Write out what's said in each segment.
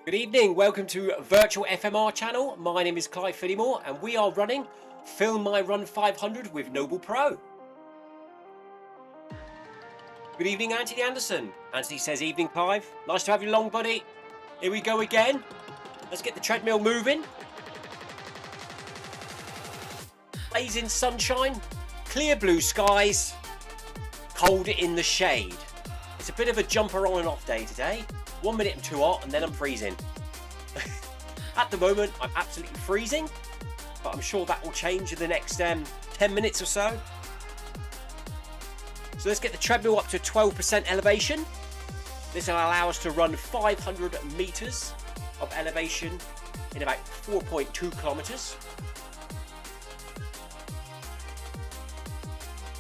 Good evening, welcome to Virtual FMR channel. My name is Clive Finnimore and we are running Film My Run 500 with NoblePro. Good evening, Anthony Anderson. Anthony says, evening Clive. Nice to have you along, buddy. Here we go again. Let's get the treadmill moving. Blazing sunshine, clear blue skies, cold in the shade. It's a bit of a jumper on and off day today. 1 minute I'm too hot and then I'm freezing. At the moment I'm absolutely freezing, but I'm sure that will change in the next 10 minutes or so. So let's get the treadmill up to 12% elevation. This will allow us to run 500 meters of elevation in about 4.2 kilometers.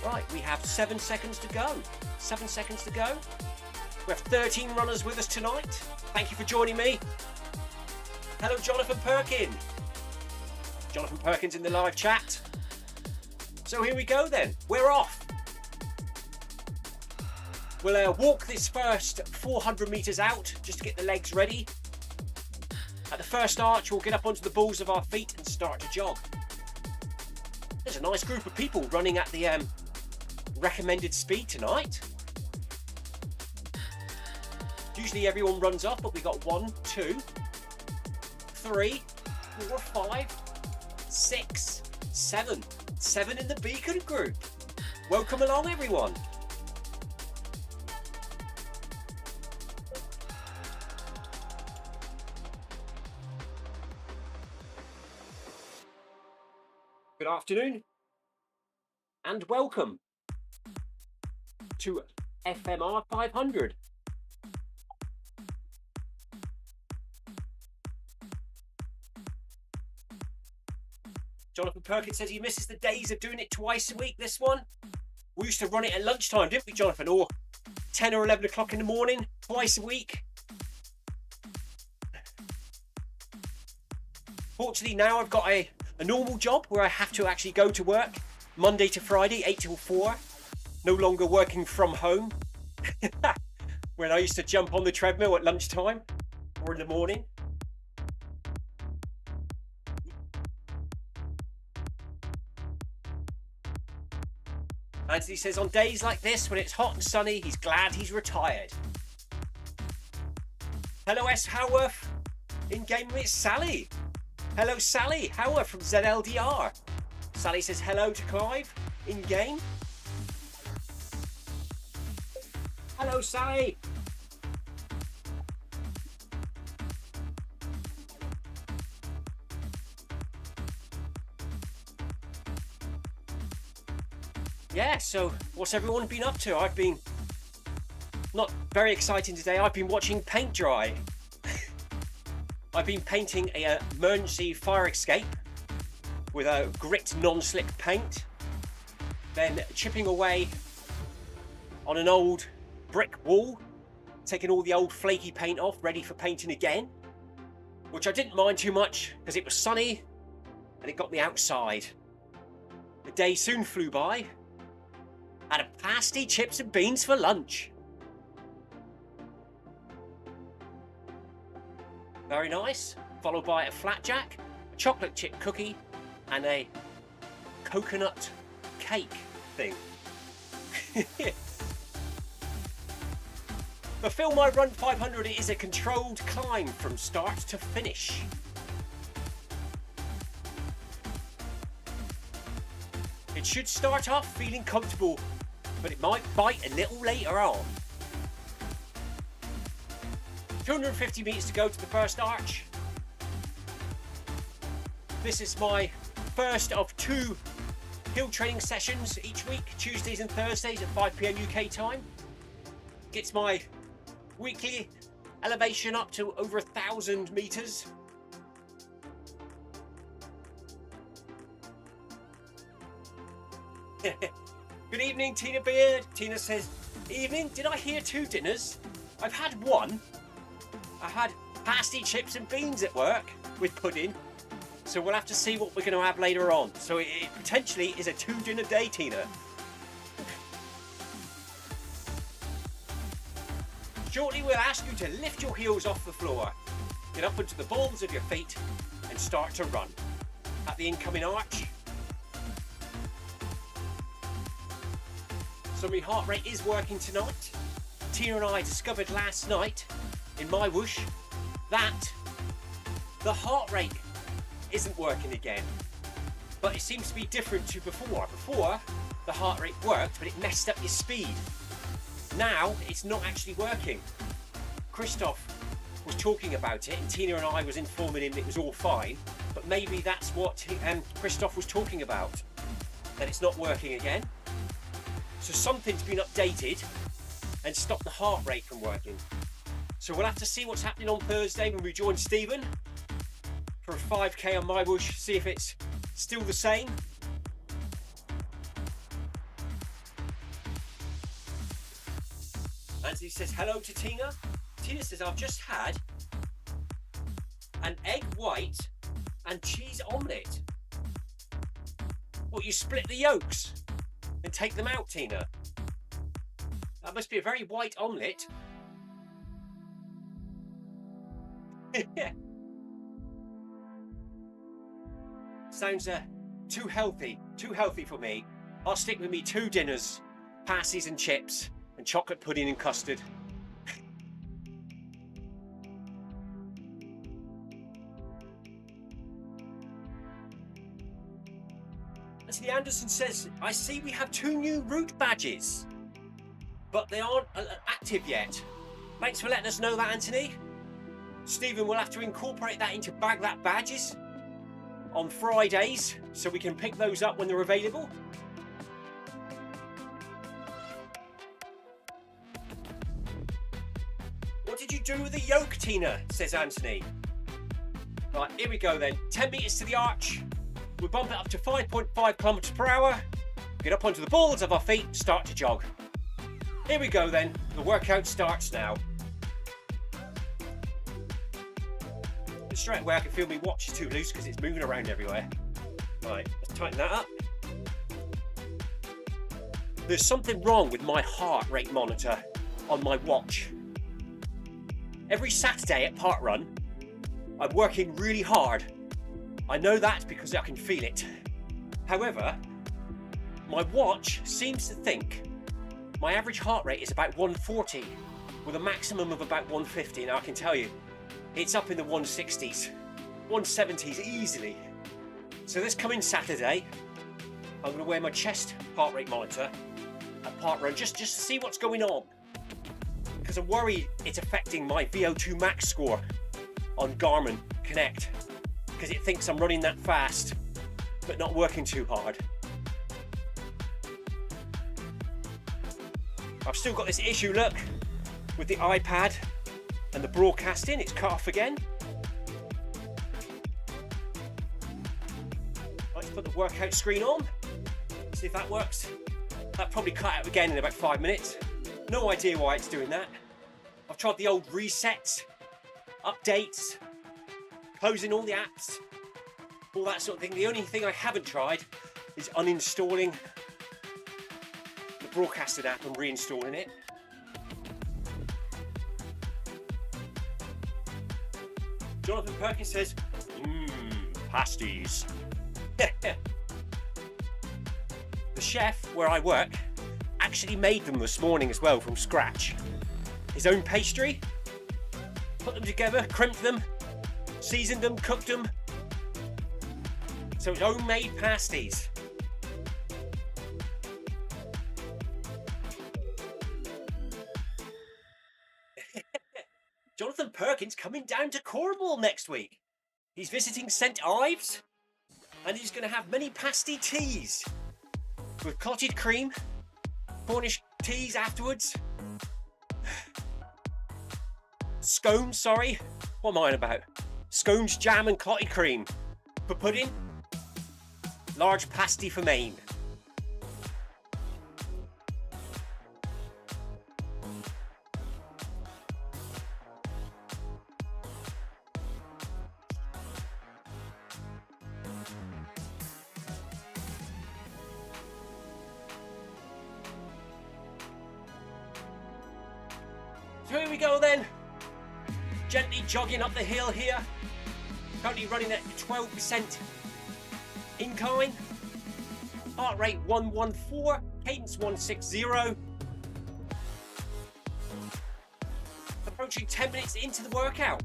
Right, we have 7 seconds to go. 7 seconds to go. We have 13 runners with us tonight. Thank you for joining me. Hello, Jonathan Perkin. Jonathan Perkins in the live chat. So here we go then. We're off. We'll walk this first 400 meters out just to get the legs ready. At the first arch, we'll get up onto the balls of our feet and start to jog. There's a nice group of people running at the recommended speed tonight. Usually everyone runs off, but we got 1, 2, 3, 4, 5, 6, 7. 7 in the Beacon group. Welcome along, everyone. Good afternoon and welcome to FMR500. Jonathan Perkins says he misses the days of doing it twice a week, this one. We used to run it at lunchtime, didn't we, Jonathan? Or 10 or 11 o'clock in the morning, twice a week. Fortunately, now I've got a normal job where I have to actually go to work Monday to Friday, 8 till 4. No longer working from home. When I used to jump on the treadmill at lunchtime or in the morning. Anthony says on days like this when it's hot and sunny, he's glad he's retired. Hello S. Howarth. In game with Sally. Hello Sally Howarth from ZLDR. Sally says hello to Clive in game. Hello Sally. Yeah, so what's everyone been up to? I've been not very exciting today. I've been watching paint dry. I've been painting a emergency fire escape with a grit non-slip paint, then chipping away on an old brick wall, taking all the old flaky paint off, ready for painting again, which I didn't mind too much because it was sunny and it got me outside. The day soon flew by. Had a pasty, chips and beans for lunch. Very nice. Followed by a flapjack, a chocolate chip cookie, and a coconut cake thing. The Film My Run 500 is a controlled climb from start to finish. It should start off feeling comfortable, but it might bite a little later on. 250 meters to go to the first arch. This is my first of 2 hill training sessions each week, Tuesdays and Thursdays at 5 PM UK time. Gets my weekly elevation up to over 1,000 meters. Good evening, Tina Beard. Tina says, evening, did I hear 2 dinners? I've had 1. I had pasty, chips and beans at work with pudding. So we'll have to see what we're going to have later on. So it potentially is a 2-dinner day, Tina. Shortly we'll ask you to lift your heels off the floor. get up onto the balls of your feet and start to run. At the incoming arch. So my heart rate is working tonight. Tina and I discovered last night in my whoosh that the heart rate isn't working again. But it seems to be different to before. Before, the heart rate worked, but it messed up your speed. Now, it's not actually working. Christoph was talking about it, and Tina and I was informing him that it was all fine, but maybe that's what Christoph was talking about, that it's not working again. So something's been updated and stopped the heart rate from working. So we'll have to see what's happening on Thursday when we join Stephen for a 5k on my whoosh, see if it's still the same. Anthony says hello to Tina. Tina says, I've just had an egg white and cheese omelette. What, you split the yolks and take them out, Tina? That must be a very white omelette. Sounds too healthy for me. I'll stick with me 2 dinners, pasties and chips, and chocolate pudding and custard. Anthony Anderson says, I see we have 2 new route badges, but they aren't active yet. Thanks for letting us know that, Anthony. Stephen will have to incorporate that into Bag That Badges on Fridays, so we can pick those up when they're available. What did you do with the yoke, Tina? Says Anthony. Right, here we go then. 10 metres to the arch. We bump it up to 5.5 kilometres per hour. Get up onto the balls of our feet, start to jog. Here we go then. The workout starts now. Straight away I can feel my watch is too loose because it's moving around everywhere. Right, let's tighten that up. There's something wrong with my heart rate monitor on my watch. Every Saturday at Park Run, I'm working really hard. I know that because I can feel it. However, my watch seems to think my average heart rate is about 140 with a maximum of about 150. Now I can tell you, it's up in the 160s, 170s easily. So this coming Saturday, I'm going to wear my chest heart rate monitor at Park Run just to see what's going on. Because I'm worried it's affecting my VO2 max score on Garmin Connect. Because it thinks I'm running that fast, but not working too hard. I've still got this issue, look, with the iPad and the broadcasting. It's cut off again. Let's put the workout screen on, see if that works. That probably cut out again in about 5 minutes. No idea why it's doing that. I've tried the old resets, updates, closing all the apps, all that sort of thing. The only thing I haven't tried is uninstalling the broadcasting app and reinstalling it. Jonathan Perkins says, pasties. The chef where I work actually made them this morning as well from scratch. His own pastry, put them together, crimped them, seasoned them, cooked them. So it's homemade pasties. Jonathan Perkins coming down to Cornwall next week. He's visiting St Ives and he's going to have many pasty teas with clotted cream, Cornish teas afterwards. Scones, sorry. What am I on about? Scones, jam and clotted cream for pudding. Large pasty for Maine. So here we go then. Gently jogging up the hill here. Currently running at 12% incline. Heart rate 114, cadence 160. Approaching 10 minutes into the workout.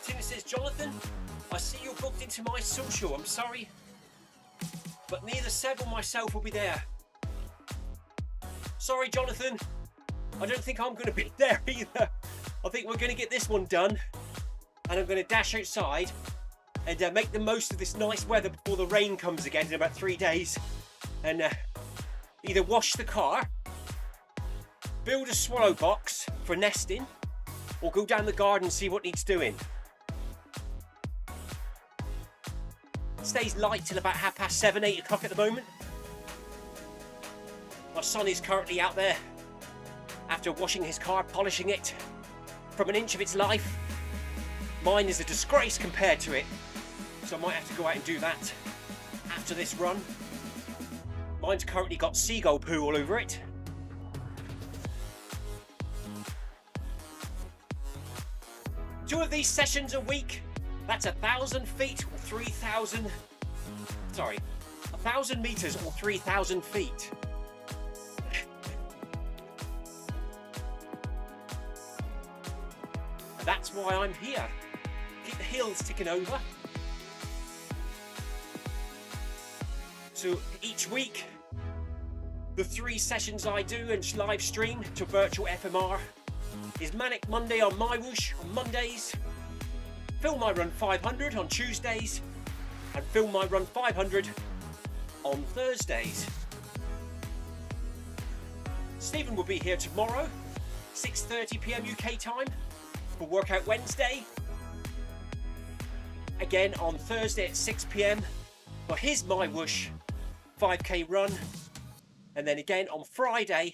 Tina says, Jonathan, I see you're booked into my social. I'm sorry, but neither Seb or myself will be there. Sorry, Jonathan. I don't think I'm going to be there either. I think we're going to get this one done, and I'm going to dash outside and make the most of this nice weather before the rain comes again in about 3 days, and either wash the car, build a swallow box for nesting, or go down the garden and see what needs doing. It stays light till about 7:30, 8 o'clock at the moment. My son is currently out there after washing his car, polishing it from an inch of its life. Mine is a disgrace compared to it, so I might have to go out and do that after this run. Mine's currently got seagull poo all over it. Two of these sessions a week, that's 1,000 feet or 3,000, sorry, 1,000 meters or 3,000 feet. That's why I'm here. Keep the hills ticking over. So each week, the 3 sessions I do and live stream to virtual FMR is Manic Monday on my whoosh on Mondays, Film My Run 500 on Tuesdays, and Film My Run 500 on Thursdays. Stephen will be here tomorrow, 6:30 PM UK time, for Workout Wednesday. Again on Thursday at 6 PM for his My Whoosh 5k run. And then again on Friday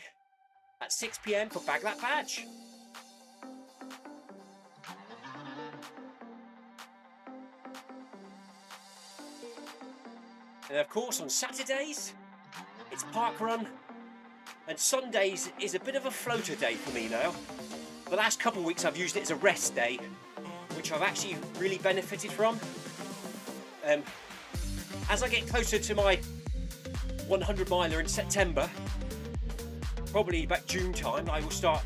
at 6 PM for Bag That Badge. And of course on Saturdays it's park run, and Sundays is a bit of a floater day for me now. The last couple of weeks I've used it as a rest day, which I've actually really benefited from. As I get closer to my 100 miler in September, probably about June time, I will start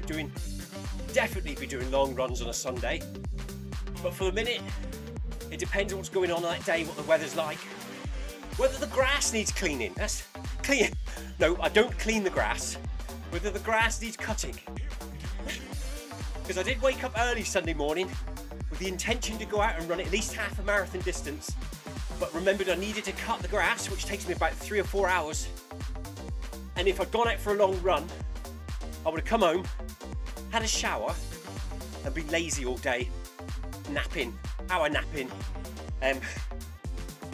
definitely be doing long runs on a Sunday. But for the minute, it depends on what's going on that day, what the weather's like. Whether the grass needs cleaning, no, I don't clean the grass. Whether the grass needs cutting. Because I did wake up early Sunday morning with the intention to go out and run at least half a marathon distance, but remembered I needed to cut the grass, which takes me about 3 or 4 hours. And if I'd gone out for a long run, I would have come home, had a shower, and been lazy all day, hour napping.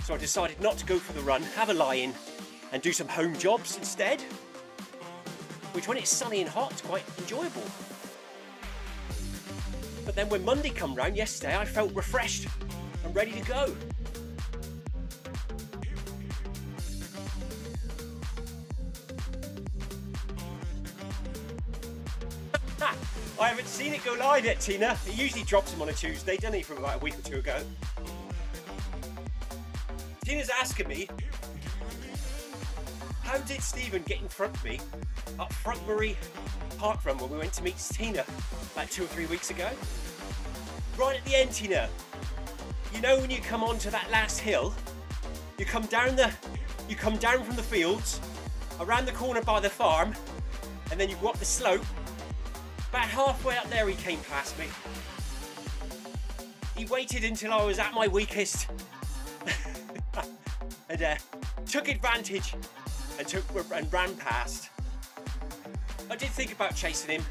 So I decided not to go for the run, have a lie-in, and do some home jobs instead, which when it's sunny and hot, is quite enjoyable. But then when Monday come round yesterday, I felt refreshed and ready to go. I haven't seen it go live yet, Tina. He usually drops them on a Tuesday, doesn't he, from about a week or 2 ago. Tina's asking me, how did Stephen get in front of me up Front Marie Park Run when we went to meet Tina about 2 or 3 weeks ago? Right at the end, Tina. You know when you come onto that last hill, you come down from the fields, around the corner by the farm, and then you go up the slope. About halfway up there he came past me. He waited until I was at my weakest and took advantage and ran past. I did think about chasing him,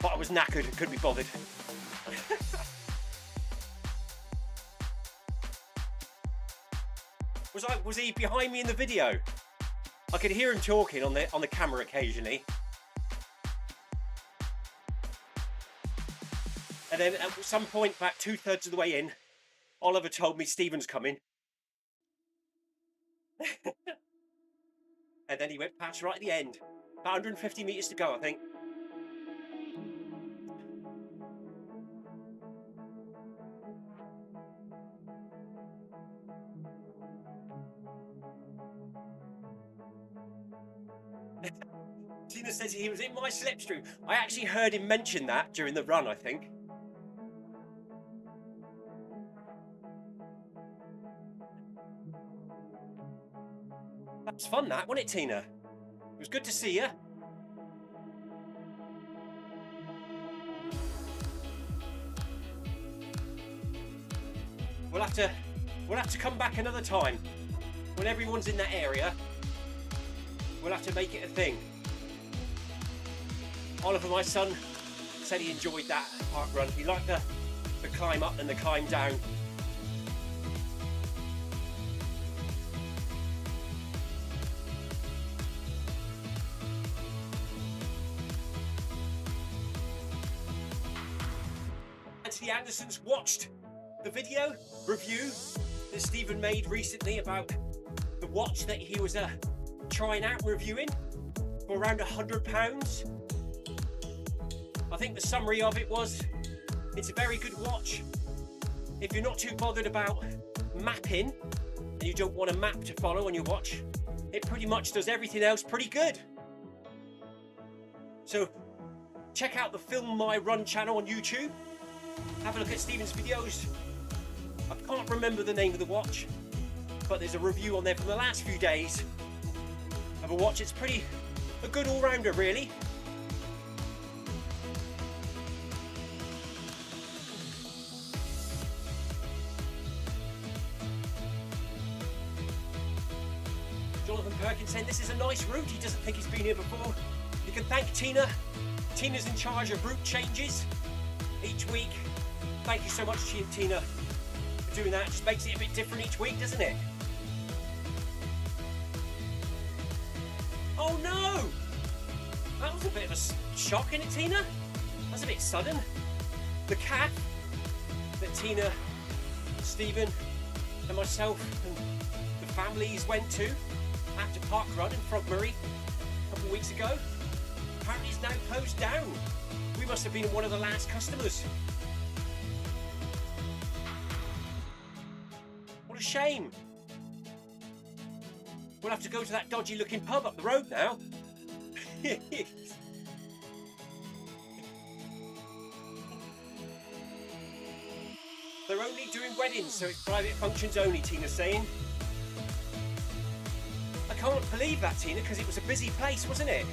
but I was knackered and couldn't be bothered. Was he behind me in the video? I could hear him talking on the camera occasionally. And then at some point, about 2/3 of the way in, Oliver told me Stephen's coming. And then he went past right at the end. About 150 metres to go, I think. Tina says he was in my slipstream. I actually heard him mention that during the run, I think. That was fun, that, wasn't it, Tina? It was good to see you. We'll have to come back another time when everyone's in that area. We'll have to make it a thing. Oliver, my son, said he enjoyed that park run. He liked the climb up and the climb down. Anthony Anderson's watched the video review that Stephen made recently about the watch that he was trying out and reviewing for around £100. I think the summary of it was, it's a very good watch. If you're not too bothered about mapping and you don't want a map to follow on your watch, it pretty much does everything else pretty good. So check out the Film My Run channel on YouTube. Have a look at Stephen's videos. I can't remember the name of the watch, but there's a review on there from the last few days of a watch. It's a good all-rounder, really. Jonathan Perkins saying this is a nice route. He doesn't think he's been here before. You can thank Tina. Tina's in charge of route changes each week. Thank you so much, Tina, for doing that. It just makes it a bit different each week, doesn't it? Oh no! That was a bit of a shock, isn't it, Tina? That's a bit sudden. The caf that Tina, Stephen and myself and the families went to after Park Run in Frogmurray a couple of weeks ago, apparently is now closed down. We must have been one of the last customers. What a shame. We'll have to go to that dodgy looking pub up the road now. They're only doing weddings, so it's private functions only, Tina's saying. I can't believe that, Tina, because it was a busy place, wasn't it?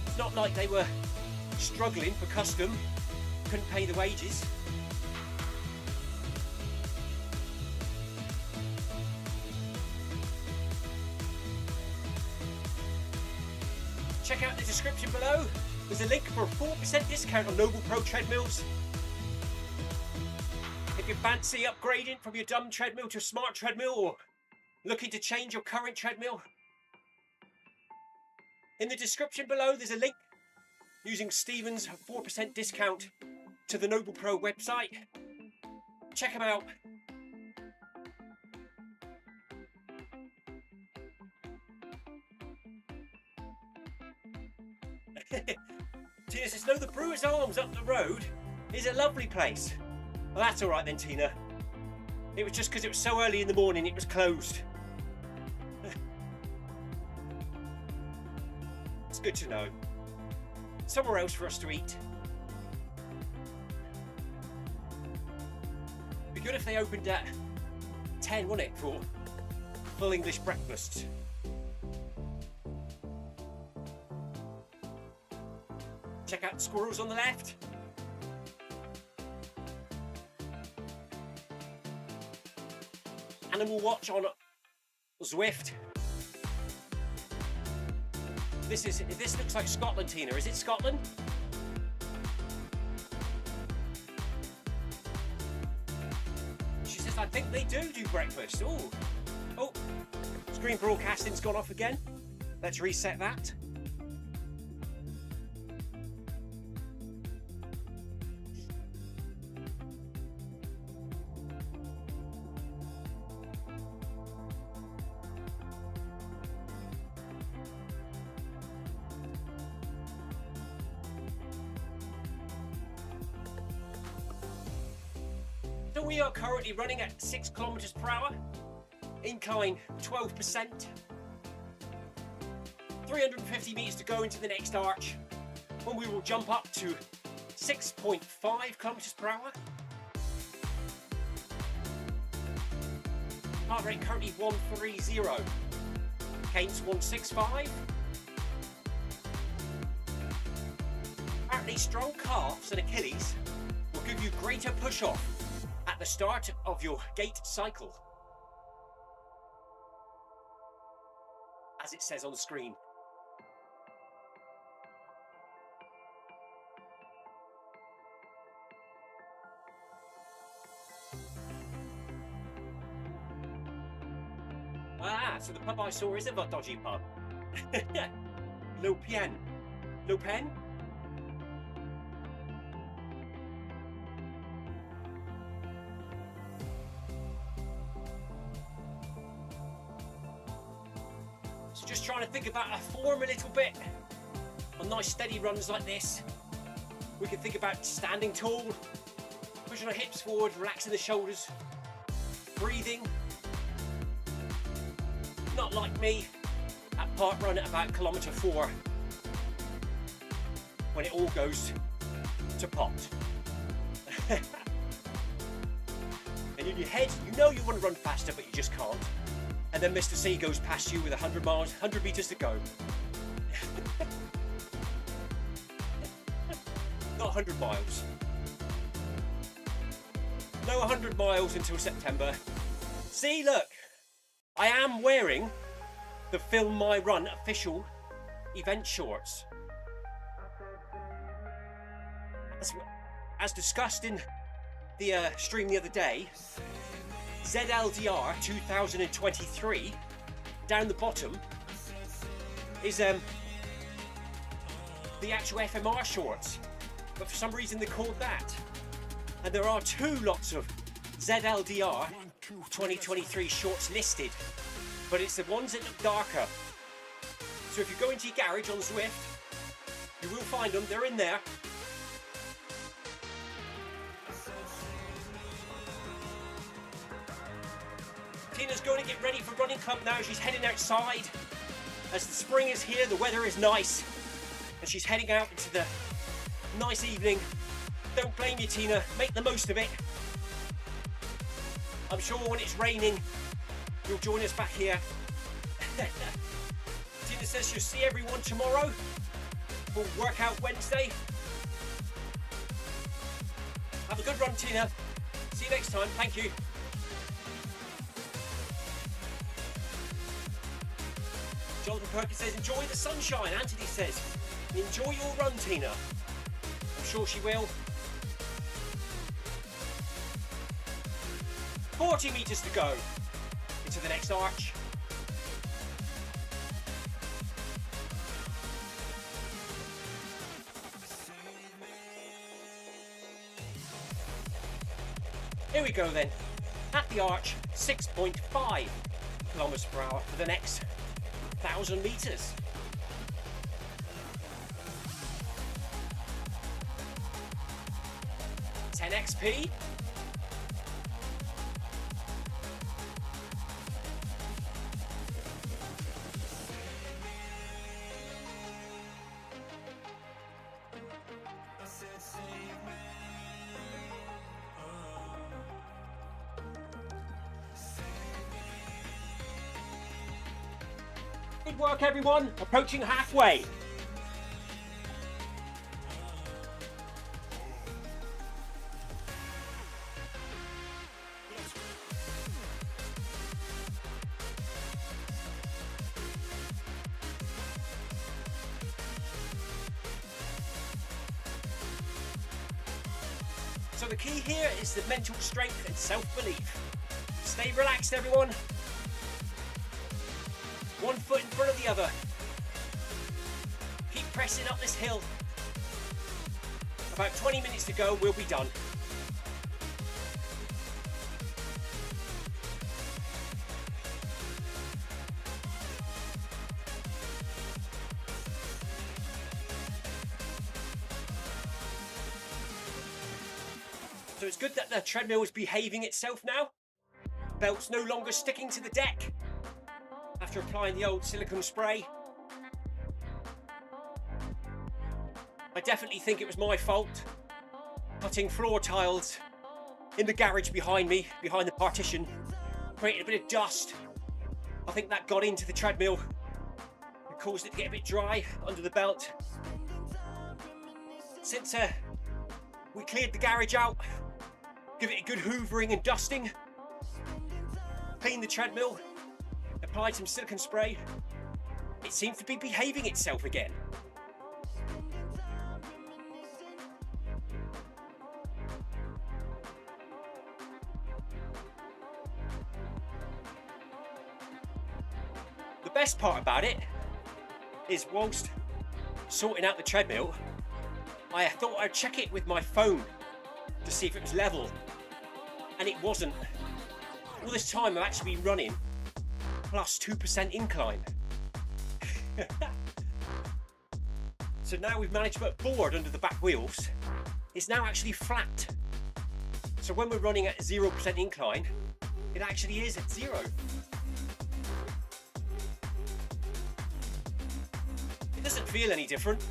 It's not like they were struggling for custom, couldn't pay the wages. Check out the description below. There's a link for a 4% discount on NoblePro treadmills. If you fancy upgrading from your dumb treadmill to a smart treadmill, or looking to change your current treadmill, in the description below there's a link using Stephen's 4% discount to the NoblePro website. Check them out. Tina says, no, the Brewer's Arms up the road is a lovely place. Well, that's all right then, Tina. It was just because it was so early in the morning it was closed. It's good to know. Somewhere else for us to eat. It'd be good if they opened at 10, wouldn't it, for full English breakfasts. Check out the squirrels on the left. Animal Watch on Zwift. This looks like Scotland, Tina. Is it Scotland? She says, I think they do breakfast. Oh, screen broadcasting's gone off again. Let's reset that. So we are currently running at 6 kilometers per hour, incline 12%. 350 meters to go into the next arch, when we will jump up to 6.5 kilometers per hour. Heart rate currently 130. Cadence 165. Apparently strong calves and Achilles will give you greater push-off at the start of your gait cycle, as it says on the screen. Ah, so the pub I saw is a dodgy pub. Le Pen. Le Pen? So just trying to think about our form a little bit. On nice steady runs like this, we can think about standing tall, pushing our hips forward, relaxing the shoulders, breathing. Not like me at part run at about kilometre 4, when it all goes to pot. And in your head, you know you want to run faster, but you just can't. And then Mr. C goes past you with 100 meters to go. Not 100 miles. No 100 miles until September. See, look. I am wearing the Film My Run official event shorts. As discussed in the stream the other day, ZLDR 2023, down the bottom, is the actual FMR shorts. But for some reason they called that. And there are 2 lots of ZLDR 2023 shorts listed, but it's the ones that look darker. So if you go into your garage on Zwift, you will find them, they're in there. Tina's going to get ready for running club now. She's heading outside. As the spring is here, the weather is nice, and she's heading out into the nice evening. Don't blame you, Tina, make the most of it. I'm sure when it's raining, you'll join us back here. Tina says she'll see everyone tomorrow for Workout Wednesday. Have a good run, Tina. See you next time. Thank you. Jonathan Perkins says, enjoy the sunshine. Anthony says, enjoy your run, Tina. I'm sure she will. 40 meters to go into the next arch. Here we go then. At the arch, 6.5 kilometers per hour for the next 1,000 meters. Ten XP. Good work, everyone. Approaching halfway. So the key here is the mental strength and self-belief. Stay relaxed, everyone. One foot in front of the other. Keep pressing up this hill. About 20 minutes to go, we'll be done. So it's good that the treadmill is behaving itself now. Belt's no longer sticking to the deck after applying the old silicone spray. I definitely think it was my fault. Putting floor tiles in the garage behind me, behind the partition, created a bit of dust. I think that got into the treadmill and caused it to get a bit dry under the belt. Since we cleared the garage out, give it a good hoovering and dusting, cleaned the treadmill, applied some silicone spray, it seems to be behaving itself again. The best part about it is, whilst sorting out the treadmill, I thought I'd check it with my phone to see if it was level, and it wasn't. All this time I've actually been running plus 2% incline. So now we've managed to put a board under the back wheels. It's now actually flat. So when we're running at 0% incline, it actually is at 0. It doesn't feel any different.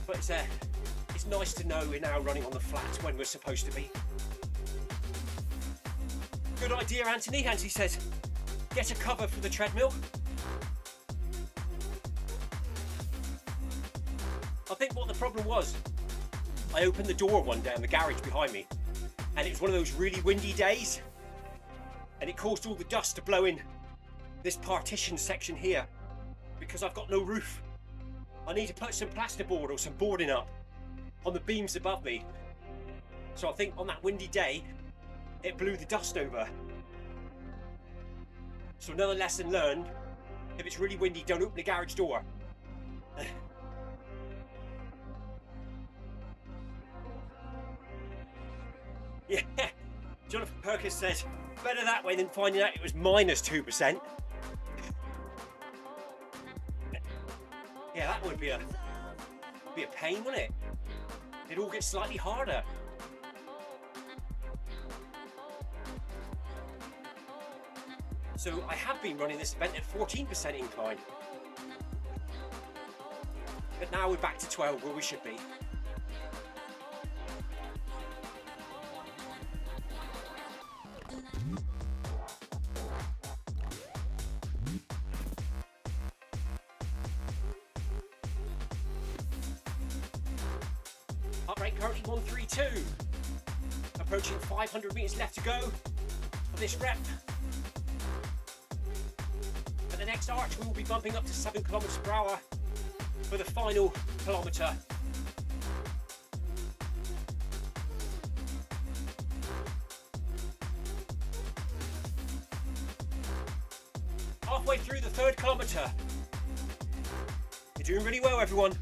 But it's nice to know we're now running on the flats when we're supposed to be. Good idea, Anthony. Anthony says, get a cover for the treadmill. I think what the problem was, I opened the door one day in the garage behind me, and it was one of those really windy days, and it caused all the dust to blow in this partition section here, because I've got no roof. I need to put some plasterboard or some boarding up on the beams above me. So I think on that windy day, it blew the dust over. So another lesson learned, if it's really windy, don't open the garage door. Yeah, Jonathan Perkins says, better that way than finding out it was minus 2%. Yeah, that would be a pain, wouldn't it? It'd all get slightly harder. So I have been running this event at 14% incline. But now we're back to 12 where we should be. Heart rate currently 132. Approaching 500 meters left to go of this rep. At the next arch we will be bumping up to 7 kilometers per hour for the final kilometer. Halfway through the 3rd kilometer. You're doing really well, everyone.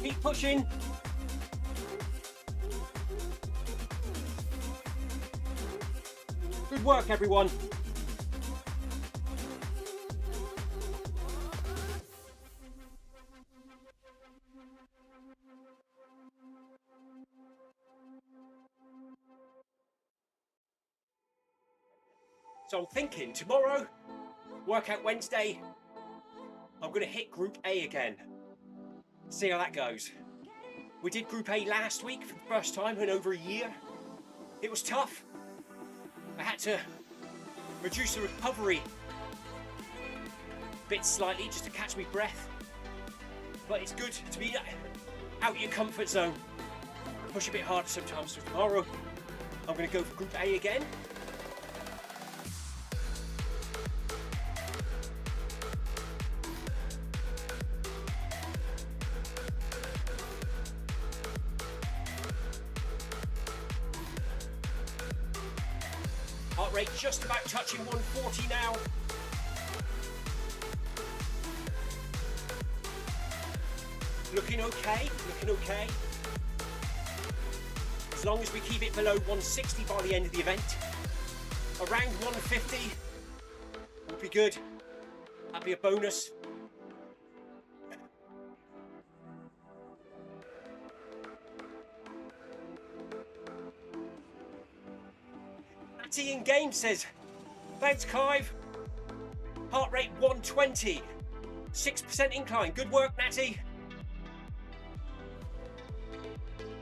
Keep pushing. Good work, everyone. So I'm thinking tomorrow, workout Wednesday, I'm going to hit Group A again. See how that goes. We did Group A last week for the first time in over a year. It was tough. I had to reduce the recovery a bit slightly just to catch my breath. But it's good to be out of your comfort zone. Push a bit harder sometimes. So tomorrow I'm going to go for Group A again. Heart rate just about touching 140 now. Looking okay, looking okay. As long as we keep it below 160 by the end of the event, around 150 would be good. That'd be a bonus. Matty in game says, thanks Clive. Heart rate 120. 6% incline. Good work, Natty.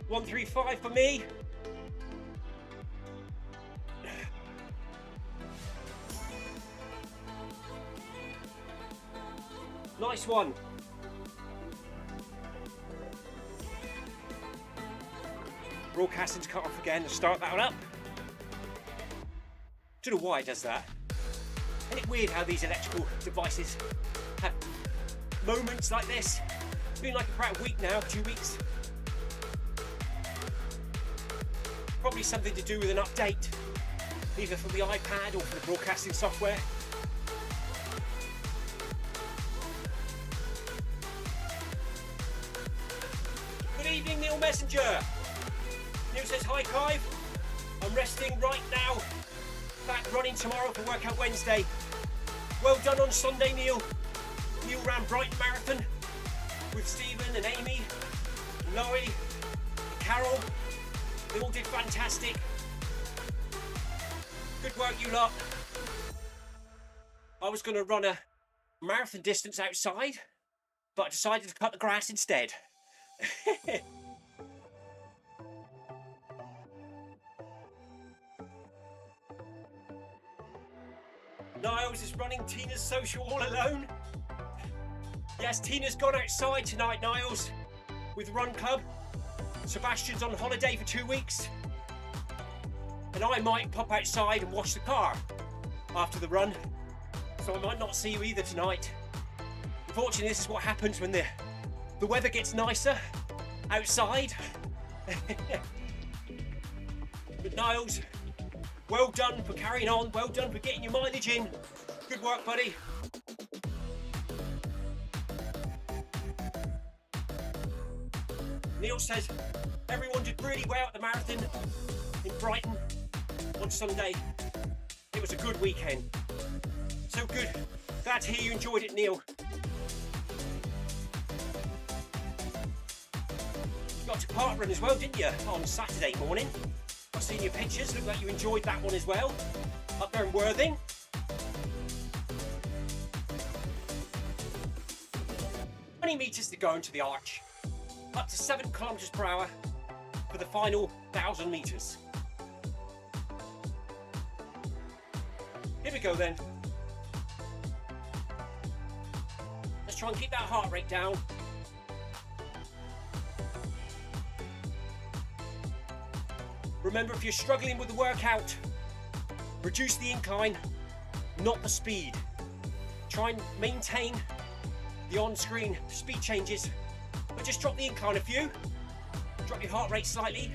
135 for me. Nice one. Broadcasting's cut off again. Let's start that one up. Don't know why it does that. Isn't it weird how these electrical devices have moments like this? It's been like about a week now, 2 weeks. Probably something to do with an update, either from the iPad or from the broadcasting software. Good evening, Neil Messenger. Neil says, hi Clive. I'm resting right now. Back running tomorrow for Workout Wednesday. Well done on Sunday, Neil. Neil ran Brighton Marathon with Stephen and Amy, and Laurie, and Carol. They all did fantastic. Good work, you lot. I was going to run a marathon distance outside, but I decided to cut the grass instead. Niles is running Tina's social all alone. Yes, Tina's gone outside tonight, Niles, with Run Club. Sebastian's on holiday for 2 weeks. And I might pop outside and wash the car after the run. So I might not see you either tonight. Unfortunately, this is what happens when the weather gets nicer outside. But Niles, well done for carrying on. Well done for getting your mileage in. Good work, buddy. Neil says, everyone did really well at the marathon in Brighton on Sunday. It was a good weekend. So good. Glad to hear you enjoyed it, Neil. You got to Park Run as well, didn't you, on Saturday morning? I've seen your pictures. Looked like you enjoyed that one as well. Up there in Worthing. How many metres to go into the arch? Up to 7 kilometres per hour for the final 1,000 metres. Here we go then. Let's try and keep that heart rate down. Remember, if you're struggling with the workout, reduce the incline, not the speed. Try and maintain the on-screen speed changes, but just drop the incline a few. Drop your heart rate slightly.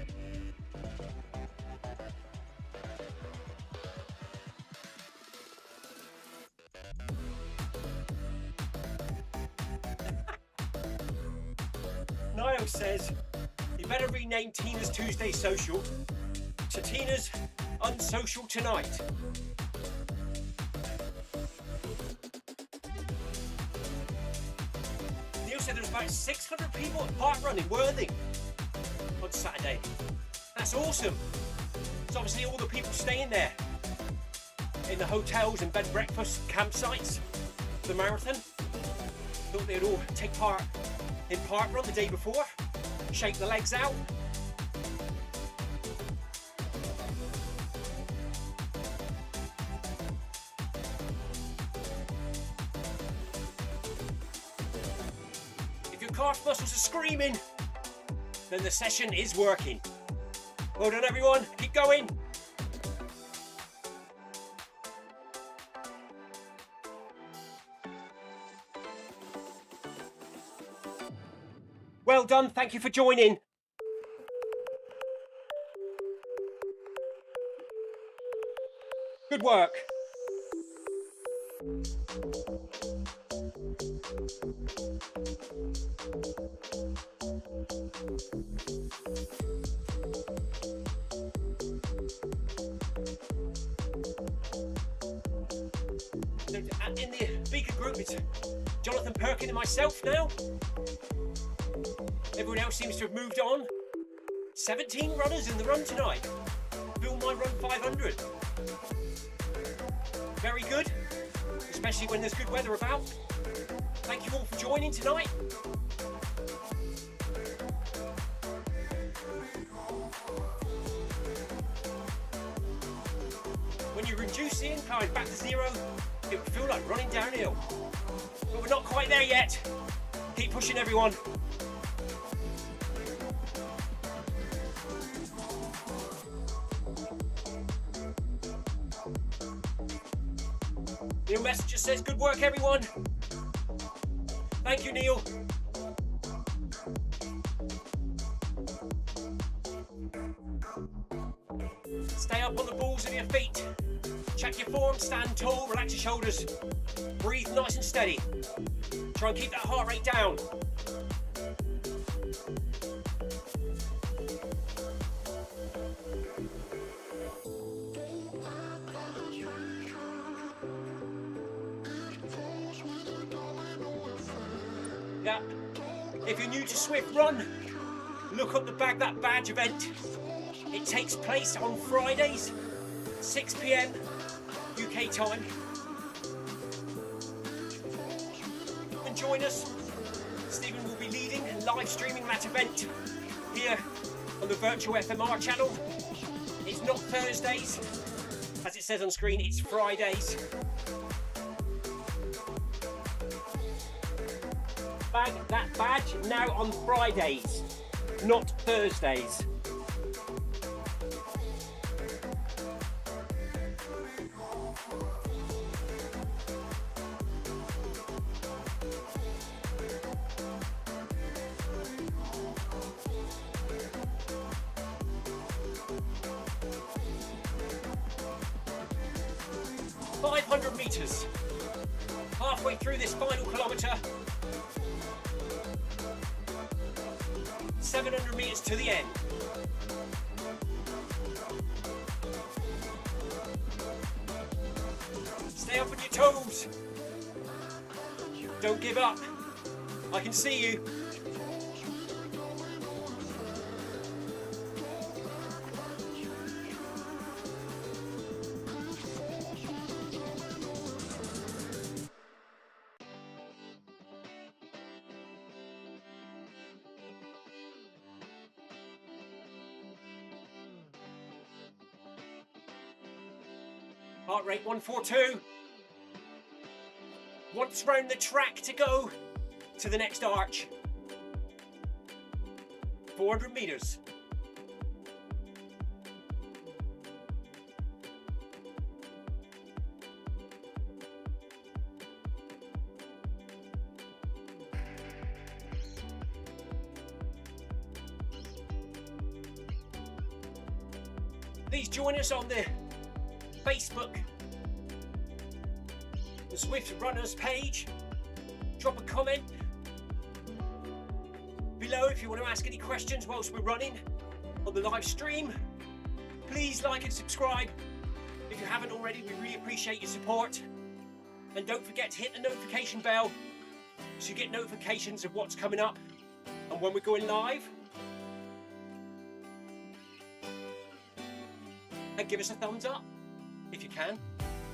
Niall says, you better rename Tina's Tuesday Social to Tina's Unsocial Tonight. Neil said there was about 600 people at Park Run in Worthing on Saturday. That's awesome. It's obviously all the people staying there in the hotels and bed and breakfast campsites for the marathon. Thought they'd all take part in Park Run the day before, shake the legs out. If your calf muscles are screaming, then the session is working. Well done, everyone. Keep going. Well done. Thank you for joining. Good work. In the speaker group, it's Jonathan Perkin and myself now. Everyone else seems to have moved on. 17 runners in the run tonight. Bill My Run 500. Very good. especially when there's good weather about. Thank you all for joining tonight. When you're reducing, coming back to zero, it would feel like running downhill. But we're not quite there yet. Keep pushing, everyone. Neil Messenger says, good work, everyone. Thank you, Neil. Stay up on the balls of your feet. Check your form, stand tall, relax your shoulders. Breathe nice and steady. Try and keep that heart rate down. Yeah. If you're new to Zwift Run, look up the Bag That Badge event. It takes place on Fridays, 6 PM UK time. And join us. Stephen will be leading and live streaming that event here on the virtual FMR channel. It's not Thursdays, as it says on screen, it's Fridays. Bag That Badge now on Fridays, not Thursdays. Meters. Halfway through this final kilometre. 700 meters to the end. Stay up on your toes. Don't give up. I can see you. Heart rate 142. Once round the track to go to the next arch. 400 meters. Please join us on the Facebook, the Zwift Runners page. Drop a comment below if you want to ask any questions whilst we're running on the live stream. Please like and subscribe if you haven't already. We really appreciate your support. And don't forget to hit the notification bell so you get notifications of what's coming up and when we're going live. And give us a thumbs up if you can.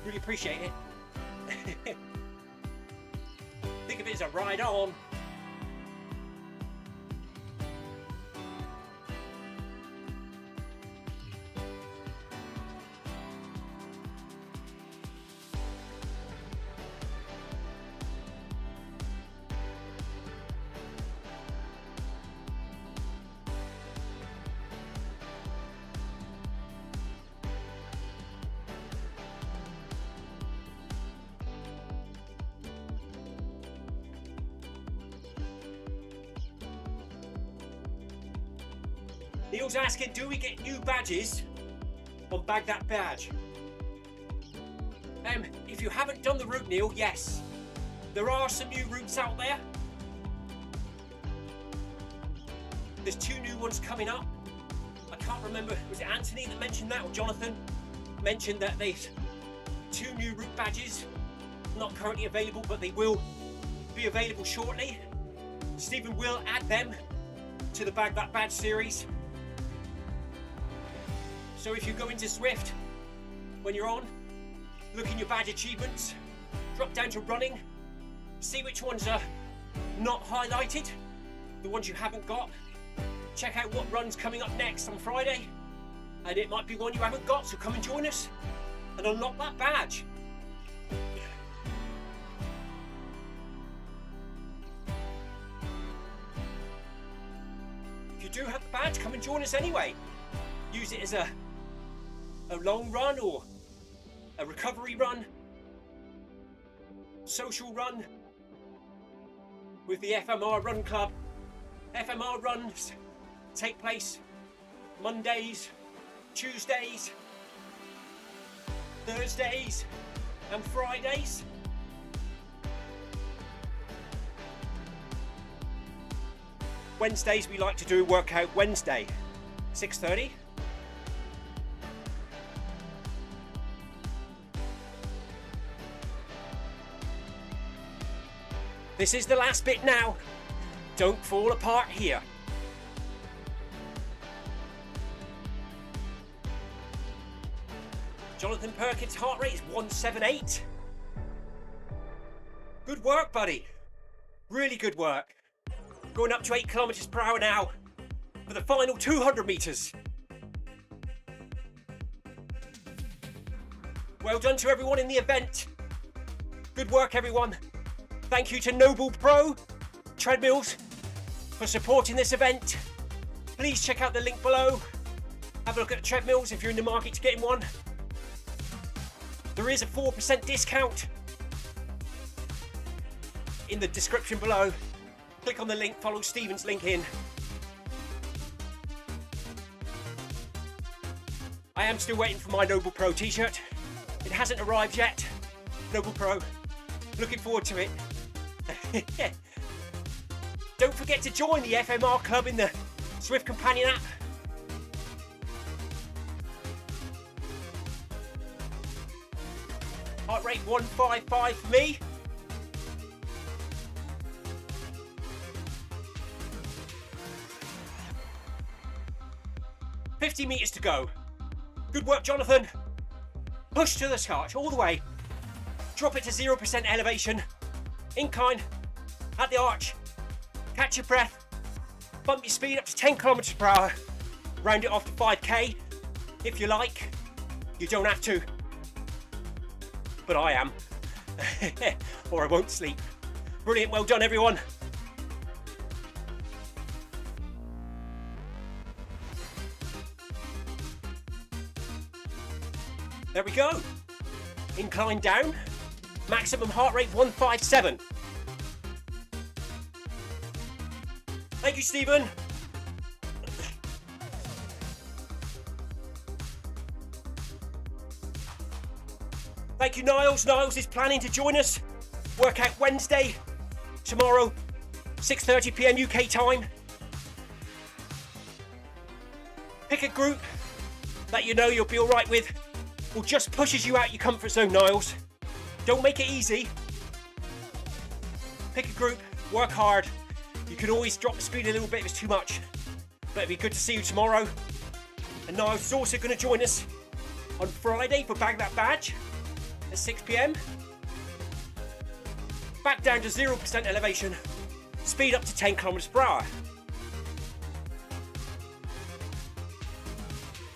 Really appreciate it. Think of it as a ride on. Neil's asking, do we get new badges on Bag That Badge? If you haven't done the route, Neil, yes. There are some new routes out there. There's 2 new ones coming up. I can't remember, was it Anthony that mentioned that, or Jonathan mentioned that there's 2 new route badges, not currently available, but they will be available shortly. Stephen will add them to the Bag That Badge series. So if you go into Zwift, when you're on, look in your badge achievements, drop down to running, see which ones are not highlighted, the ones you haven't got. Check out what run's coming up next on Friday, and it might be one you haven't got, so come and join us and unlock that badge. If you do have the badge, come and join us anyway. Use it as a long run or a recovery run, social run with the FMR Run Club. FMR runs take place Mondays, Tuesdays, Thursdays and Fridays. Wednesdays we like to do Workout Wednesday, 6:30. This is the last bit now. Don't fall apart here. Jonathan Perkins' heart rate is 178. Good work, buddy. Really good work. Going up to 8 kilometers per hour now for the final 200 meters. Well done to everyone in the event. Good work, everyone. Thank you to NoblePro Treadmills for supporting this event. Please check out the link below. Have a look at the treadmills if you're in the market to getting one. There is a 4% discount in the description below. Click on the link, follow Stephen's link in. I am still waiting for my NoblePro t-shirt. It hasn't arrived yet. NoblePro, looking forward to it. Don't forget to join the FMR Club in the Zwift Companion app. Heart rate 155 for me. $50 meters to go. Good work, Jonathan. Push to the start, all the way. Drop it to 0% elevation. Incline at the arch. Catch your breath. Bump your speed up to 10 kilometers per hour. Round it off to 5k if you like. You don't have to, but I am. Or I won't sleep. Brilliant, well done everyone. There we go. Incline down. Maximum heart rate 157. Thank you, Stephen. Thank you, Niles. Niles is planning to join us. Workout Wednesday, tomorrow, 6:30 PM UK time. Pick a group that you know you'll be all right with, or just pushes you out your comfort zone, Niles. Don't make it easy. Pick a group, work hard. You can always drop the speed a little bit if it's too much. But it'd be good to see you tomorrow. And Niles is also going to join us on Friday for Bag That Badge at 6 PM. Back down to 0% elevation. Speed up to 10 kilometers per hour.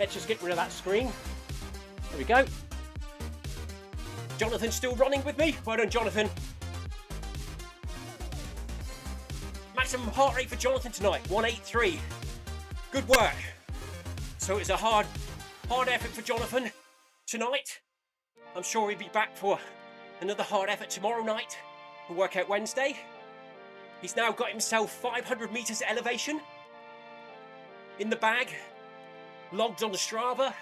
Let's just get rid of that screen. There we go. Jonathan's still running with me. Well done, Jonathan. Maximum heart rate for Jonathan tonight, 183. Good work. So it's a hard effort for Jonathan tonight. I'm sure he'll be back for another hard effort tomorrow night for Workout Wednesday. He's now got himself 500 meters elevation in the bag, logged on the Strava.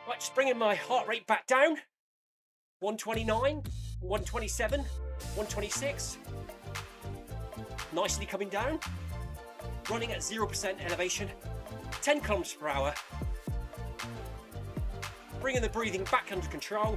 Right, just bringing my heart rate back down. 129, 127, 126. Nicely coming down. Running at 0% elevation, 10 kilometers per hour. Bringing the breathing back under control.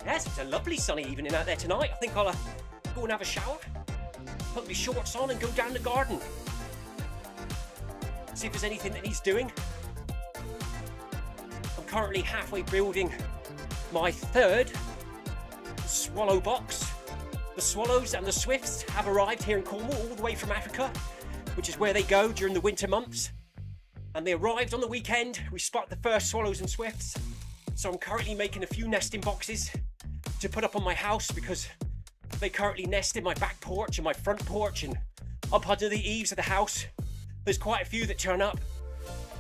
Yes, it's a lovely sunny evening out there tonight. I think I'll go and have a shower, put my shorts on and go down the garden. See if there's anything that needs doing. I'm currently halfway building my third swallow box. The swallows and the swifts have arrived here in Cornwall all the way from Africa, which is where they go during the winter months. And they arrived on the weekend. We spotted the first swallows and swifts. So I'm currently making a few nesting boxes to put up on my house because they currently nest in my back porch and my front porch and up under the eaves of the house. There's quite a few that turn up.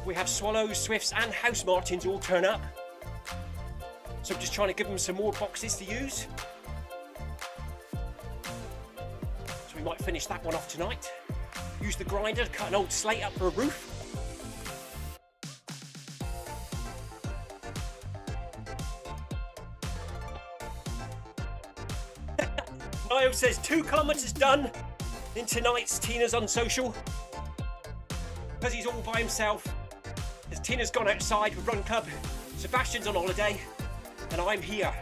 We have swallows, swifts and house martins all turn up. So I'm just trying to give them some more boxes to use. So we might finish that one off tonight. Use the grinder to cut an old slate up for a roof. Niall says 2 kilometres done in tonight's Tina's Unsocial. Because he's all by himself. As Tina's gone outside with Run Club, Sebastian's on holiday, and I'm here.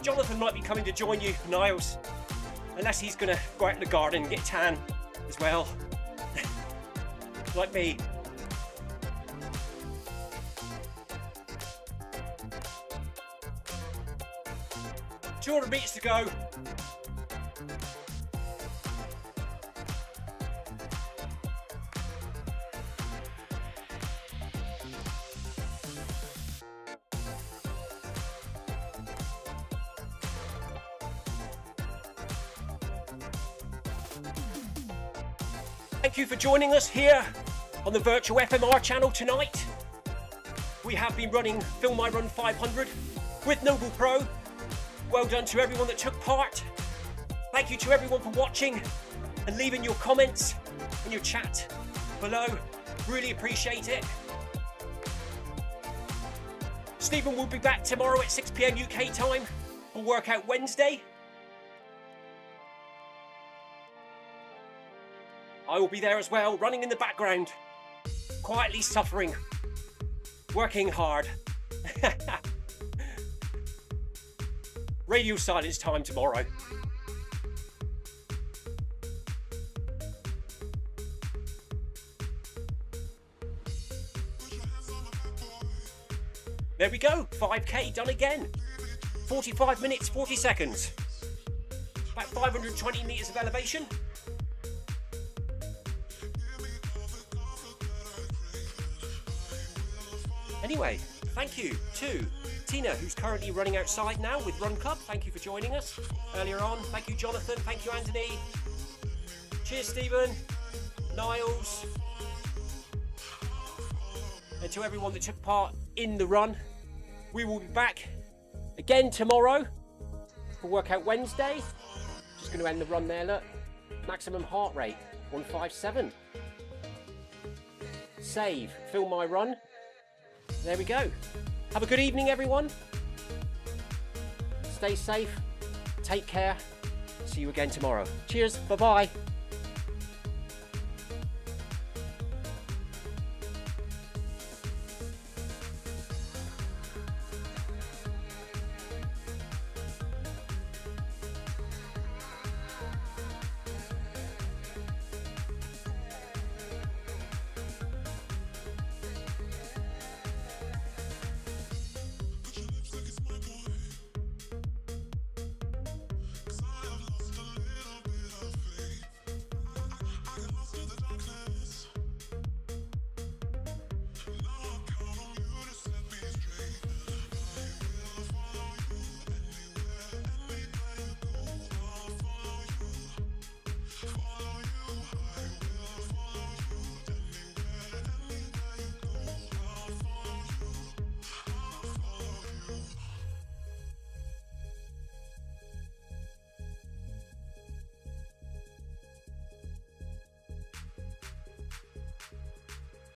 Jonathan might be coming to join you, Niles, unless he's going to go out in the garden and get tan as well, like me. Two 200 metres to go. Thank you for joining us here on the virtual FMR channel tonight. We have been running Film My Run 500 with NoblePro. Well done to everyone that took part. Thank you to everyone for watching and leaving your comments and your chat below. Really appreciate it. Stephen will be back tomorrow at 6 PM UK time for Workout Wednesday. I will be there as well, running in the background, quietly suffering, working hard. Radio silence time tomorrow. There we go, 5K done again. 45 minutes, 40 seconds. About 520 meters of elevation. Anyway, thank you to Tina, who's currently running outside now with Run Club. Thank you for joining us earlier on. Thank you, Jonathan. Thank you, Anthony. Cheers, Stephen. Niles. And to everyone that took part in the run. We will be back again tomorrow for Workout Wednesday. Just going to end the run there, look. Maximum heart rate, 157. Save, film my run. There we go. Have a good evening, everyone. Stay safe. Take care. See you again tomorrow. Cheers. Bye-bye.